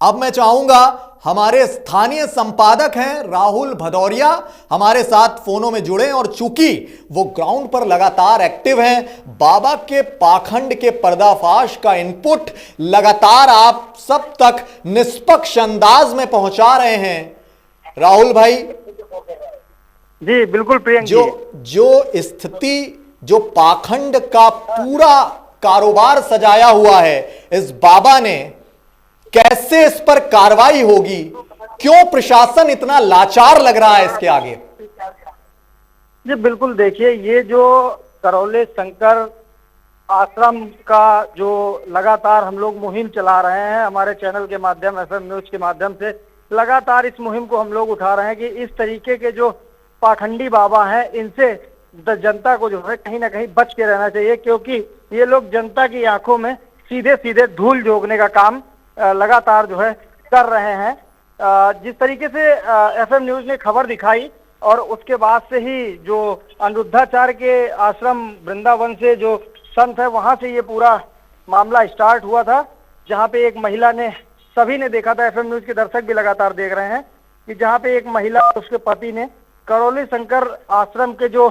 अब मैं चाहूंगा हमारे स्थानीय संपादक हैं राहुल भदौरिया हमारे साथ फोनों में जुड़े, और चूंकि वो ग्राउंड पर लगातार एक्टिव हैं, बाबा के पाखंड के पर्दाफाश का इनपुट लगातार आप सब तक निष्पक्ष अंदाज में पहुंचा रहे हैं। राहुल भाई जी बिल्कुल प्रियंक जी। जो स्थिति, जो पाखंड का पूरा कारोबार सजाया हुआ है इस बाबा ने, कैसे इस पर कार्रवाई होगी? क्यों प्रशासन इतना लाचार लग रहा है इसके आगे? जी बिल्कुल, देखिए ये जो करौली शंकर आश्रम का जो लगातार हम लोग मुहिम चला रहे हैं, हमारे चैनल के माध्यम, एफएम न्यूज के माध्यम से लगातार इस मुहिम को हम लोग उठा रहे हैं कि इस तरीके के जो पाखंडी बाबा हैं इनसे जनता को जो है कहीं ना कहीं बच के रहना चाहिए, क्योंकि ये लोग जनता की आंखों में सीधे सीधे धूल झोंकने का काम लगातार जो है कर रहे हैं। जिस तरीके से एफएम न्यूज ने खबर दिखाई और उसके बाद से ही जो अनिरुद्धाचार्य के आश्रम वृंदावन से जो संत है वहां से ये पूरा मामला स्टार्ट हुआ था, जहां पे एक महिला ने, सभी ने देखा था, एफएम न्यूज के दर्शक भी लगातार देख रहे हैं कि जहां पे एक महिला और उसके पति ने करौली शंकर आश्रम के जो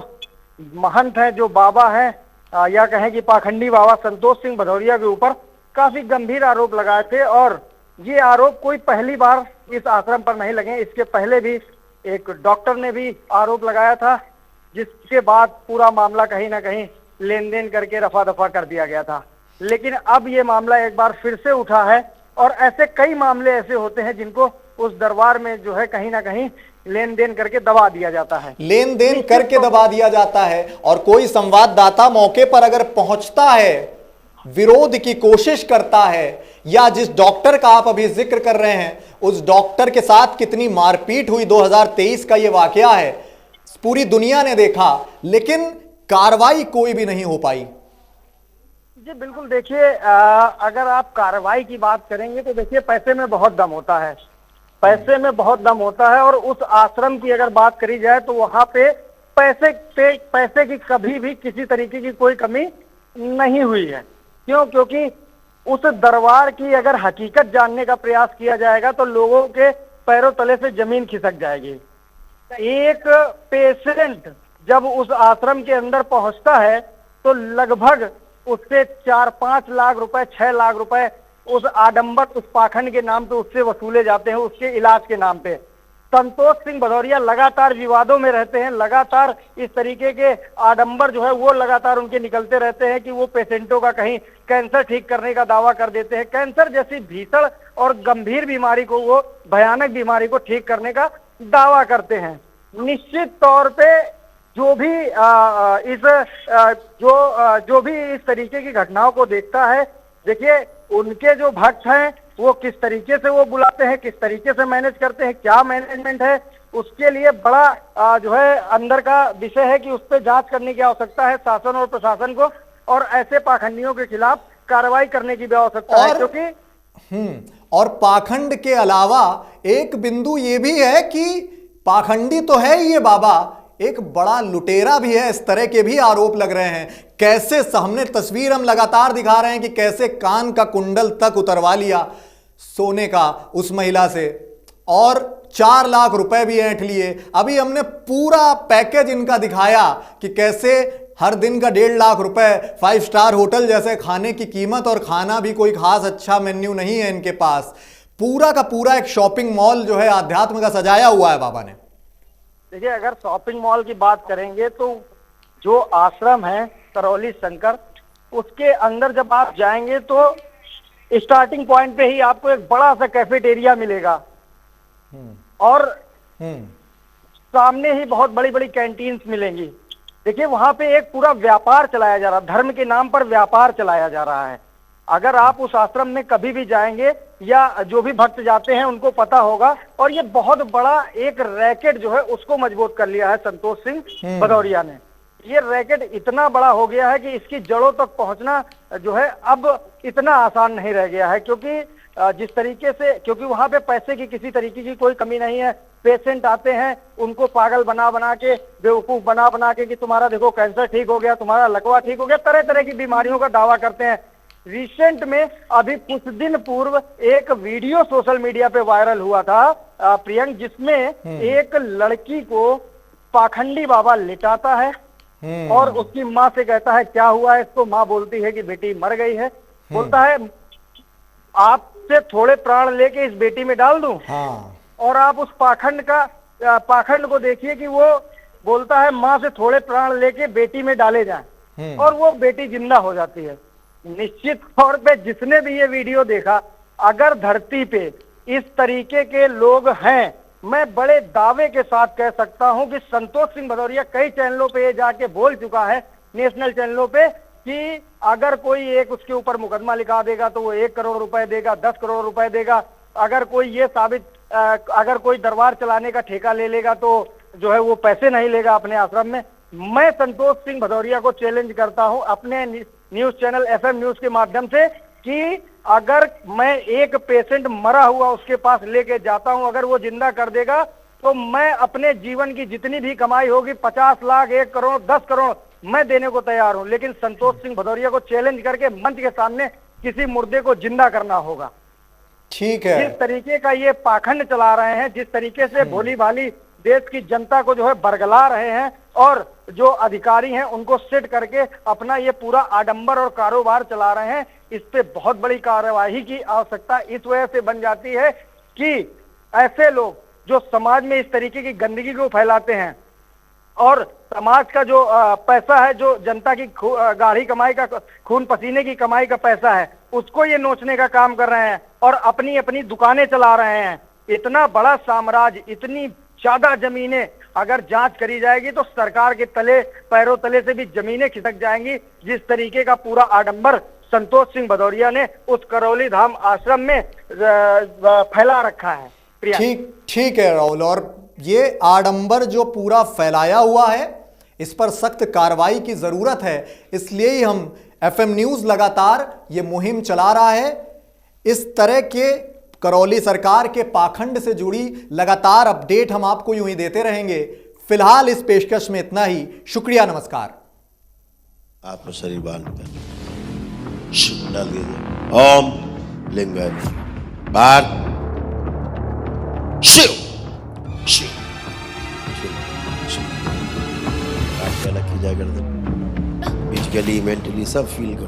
महंत हैं, जो बाबा हैं, या कहें कि पाखंडी बाबा संतोष सिंह भदौरिया के ऊपर काफी गंभीर आरोप लगाए थे। और ये आरोप कोई पहली बार इस आश्रम पर नहीं लगे, इसके पहले भी एक डॉक्टर ने भी आरोप लगाया था, जिसके बाद पूरा मामला कहीं ना कहीं लेन देन करके रफा दफा कर दिया गया था। लेकिन अब ये मामला एक बार फिर से उठा है, और ऐसे कई मामले ऐसे होते हैं जिनको उस दरबार में जो है कहीं ना कहीं लेन देन करके दबा दिया जाता है, लेन देन करके दबा दिया जाता है। और कोई संवाददाता मौके पर अगर पहुंचता है, विरोध की कोशिश करता है, या जिस डॉक्टर का आप अभी जिक्र कर रहे हैं उस डॉक्टर के साथ कितनी मारपीट हुई, 2023 का ये वाकया है, पूरी दुनिया ने देखा, लेकिन कार्रवाई कोई भी नहीं हो पाई। जी बिल्कुल, देखिए अगर आप कार्रवाई की बात करेंगे तो देखिए पैसे में बहुत दम होता है, पैसे में बहुत दम होता है। और उस आश्रम की अगर बात करी जाए तो वहां पे पैसे की कभी भी किसी तरीके की कोई कमी नहीं हुई है। क्यों? क्योंकि उस दरबार की अगर हकीकत जानने का प्रयास किया जाएगा तो लोगों के पैरों तले से जमीन खिसक जाएगी। एक पेशेंट जब उस आश्रम के अंदर पहुंचता है तो लगभग उससे 4-5 लाख रुपए, 6 लाख रुपए उस आडंबर, उस पाखंड के नाम पे उससे वसूले जाते हैं, उसके इलाज के नाम पे। संतोष सिंह भदौरिया लगातार विवादों में रहते हैं, लगातार इस तरीके के आडंबर जो है वो लगातार उनके निकलते रहते हैं कि वो पेशेंटों का कहीं कैंसर ठीक करने का दावा कर देते हैं, कैंसर जैसी भीषण और गंभीर बीमारी को, वो भयानक बीमारी को ठीक करने का दावा करते हैं। निश्चित तौर पे जो भी जो भी इस तरीके की घटनाओं को देखता है, देखिए उनके जो भक्त हैं वो किस तरीके से वो बुलाते हैं, किस तरीके से मैनेज करते हैं, क्या मैनेजमेंट है, उसके लिए बड़ा जो है अंदर का विषय है कि उस पर जांच करने की आवश्यकता है शासन और प्रशासन को, और ऐसे पाखंडियों के खिलाफ कार्रवाई करने की भी आवश्यकता है। क्योंकि और पाखंड के अलावा एक बिंदु ये भी है कि पाखंडी तो है ये बाबा, एक बड़ा लुटेरा भी है, इस तरह के भी आरोप लग रहे हैं। कैसे सामने तस्वीर हम लगातार दिखा रहे हैं कि कैसे कान का कुंडल तक उतरवा लिया सोने का उस महिला से, और 4 लाख रुपए भी ऐंठ लिए। अभी हमने पूरा पैकेज इनका दिखाया कि कैसे हर दिन का 1.5 लाख रुपए 5 स्टार होटल जैसे खाने की कीमत, और खाना भी कोई खास अच्छा मेन्यू नहीं है इनके पास। पूरा का पूरा एक शॉपिंग मॉल जो है आध्यात्म का सजाया हुआ है बाबा ने। देखिए अगर शॉपिंग मॉल की बात करेंगे तो जो आश्रम है करौली शंकर, उसके अंदर जब आप जाएंगे तो स्टार्टिंग पॉइंट पे ही आपको एक बड़ा सा कैफेटेरिया मिलेगा, और सामने ही बहुत बड़ी बड़ी कैंटीन्स मिलेंगी। देखिए वहां पे एक पूरा व्यापार चलाया जा रहा है, धर्म के नाम पर व्यापार चलाया जा रहा है। अगर आप उस आश्रम में कभी भी जाएंगे या जो भी भक्त जाते हैं उनको पता होगा, और ये बहुत बड़ा एक रैकेट जो है उसको मजबूत कर लिया है संतोष सिंह भदौरिया ने। ये रैकेट इतना बड़ा हो गया है कि इसकी जड़ों तक पहुंचना जो है अब इतना आसान नहीं रह गया है, क्योंकि जिस तरीके से, क्योंकि वहां पे पैसे की किसी तरीके की कोई कमी नहीं है। पेशेंट आते हैं, उनको पागल बना बना के, बेवकूफ बना बना के कि तुम्हारा देखो कैंसर ठीक हो गया, तुम्हारा लकवा ठीक हो गया, तरह तरह की बीमारियों का दावा करते हैं। रिसेंट में अभी कुछ दिन पूर्व एक वीडियो सोशल मीडिया पे वायरल हुआ था प्रियंक, जिसमें एक लड़की को पाखंडी बाबा लिटाता है और उसकी माँ से कहता है क्या हुआ है इसको। माँ बोलती है कि बेटी मर गई है। बोलता है आपसे थोड़े प्राण लेके इस बेटी में डाल दूं। हाँ। और आप उस पाखंड को देखिए कि वो बोलता है माँ से थोड़े प्राण लेके बेटी में डाले जाएं और वो बेटी जिंदा हो जाती है। निश्चित तौर पे जिसने भी ये वीडियो देखा, अगर धरती पे इस तरीके के लोग हैं, मैं बड़े दावे के साथ कह सकता हूं कि संतोष सिंह भदौरिया कई चैनलों पे ये जाके बोल चुका है, नेशनल चैनलों पे, कि अगर कोई एक उसके ऊपर मुकदमा लिखा देगा तो वो 1 करोड़ रुपए देगा, 10 करोड़ रुपए देगा। अगर कोई ये अगर कोई दरबार चलाने का ठेका ले लेगा तो जो है वो पैसे नहीं लेगा अपने आश्रम में। मैं संतोष सिंह भदौरिया को चैलेंज करता हूं अपने न्यूज चैनल FM न्यूज के माध्यम से कि अगर मैं एक पेशेंट मरा हुआ उसके पास लेके जाता हूं, अगर वो जिंदा कर देगा तो मैं अपने जीवन की जितनी भी कमाई होगी 50 लाख, 1 करोड़, 10 करोड़ मैं देने को तैयार हूं। लेकिन संतोष सिंह भदौरिया को चैलेंज करके मंच के सामने किसी मुर्दे को जिंदा करना होगा। ठीक है। जिस तरीके का ये पाखंड चला रहे हैं, जिस तरीके से भोली भाली देश की जनता को जो है बरगला रहे हैं और जो अधिकारी हैं उनको सेट करके अपना ये पूरा आडंबर और कारोबार चला रहे हैं, इस पे बहुत बड़ी कार्यवाही की आवश्यकता इस वजह से बन जाती है कि ऐसे लोग जो समाज में इस तरीके की गंदगी को फैलाते हैं और समाज का जो पैसा है, जो जनता की गाढ़ी कमाई का, खून पसीने की कमाई का पैसा है, उसको ये नोचने का काम कर रहे हैं और अपनी अपनी दुकानें चला रहे हैं। इतना बड़ा साम्राज्य, इतनी ज्यादा जमीनें अगर जांच करी जाएगी तो सरकार के तले पैरों तले से भी जमीनें खिसक जाएंगी। जिस तरीके का पूरा आडंबर संतोष सिंह भदौरिया ने उस करौली धाम आश्रम में फैला रखा है। ठीक है राहुल, और ये आडंबर जो पूरा फैलाया हुआ है इस पर सख्त कार्रवाई की जरूरत है। इसलिए ही हम FM न्यूज लगातार ये मुहिम चला रहा है। इस तरह के करौली सरकार के पाखंड से जुड़ी लगातार अपडेट हम आपको यूं ही देते रहेंगे। फिलहाल इस पेशकश में इतना ही। शुक्रिया, नमस्कार। आत्म शरीर बांध कर डाल दीजिए। ओम लिंगाय बार शिव शिव की जाए गर्दन, फिजिकली मेंटली सब फील करो।